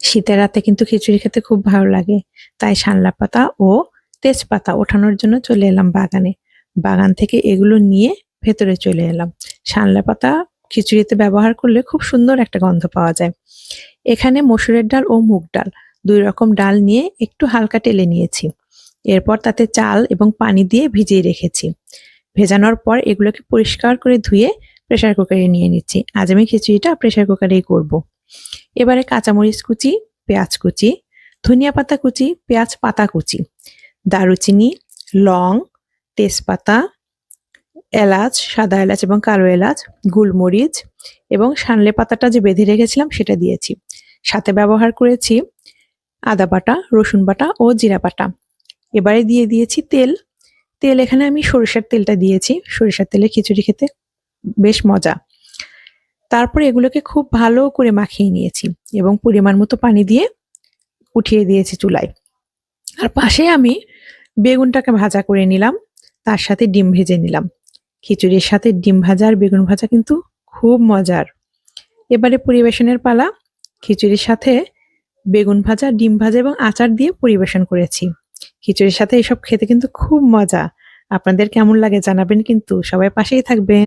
শীতের রাতে কিন্তু খিচুড়ি খেতে খুব ভালো লাগে। তাই শানলা পাতা ও তেজপাতা ওঠানোর জন্য চলে এলাম বাগানে। বাগান থেকে এগুলো নিয়ে ভেতরে চলে এলাম। শানলা পাতা খিচুড়িতে ব্যবহার করলে খুব সুন্দর একটা গন্ধ পাওয়া যায়। এখানে মসুরের ডাল ও মুগ ডাল ২ রকম ডাল নিয়ে একটু হালকা টেলে নিয়েছি। এরপর তাতে চাল এবং পানি দিয়ে ভিজিয়ে রেখেছি। ভেজানোর পর এগুলোকে পরিষ্কার করে ধুয়ে প্রেসার কুকারে নিয়ে নিচ্ছি। আজ আমি খিচুড়িটা প্রেসার কুকারেই করব। এবারে কাঁচামরিচ কুচি, পেঁয়াজ কুচি, ধনিয়া পাতা কুচি, পেঁয়াজ পাতা কুচি, দারুচিনি, লং, তেজপাতা, এলাচ, সাদা এলাচ এবং কালো এলাচ, গোলমরিচ এবং সানলে পাতাটা যে বেঁধে রেখেছিলাম সেটা দিয়েছি। সাথে ব্যবহার করেছি আদা বাটা, রসুন বাটা ও জিরা বাটা। এবারে দিয়ে দিয়েছি তেল। তেল এখানে আমি সরিষার তেলটা দিয়েছি। সরিষার তেলে খিচুড়ি খেতে বেশ মজা। তারপরে এগুলোকে খুব ভালো করে মাখিয়ে নিয়েছি এবং পরিমাণ মতো পানি দিয়ে উঠিয়ে দিয়েছি চুলায়। আর পাশে আমি বেগুনটাকে ভাজা করে নিলাম, তার সাথে ডিম ভেজে নিলাম। খিচুড়ির সাথে ডিম ভাজা আর বেগুন ভাজা কিন্তু খুব মজার। এবারে পরিবেশনের পালা। খিচুড়ির সাথে বেগুন ভাজা, ডিম ভাজা এবং আচার দিয়ে পরিবেশন করেছি। খিচুড়ির সাথে এসব খেতে কিন্তু খুব মজা। আপনাদের কেমন লাগে জানাবেন কিন্তু। সবাই পাশেই থাকবেন।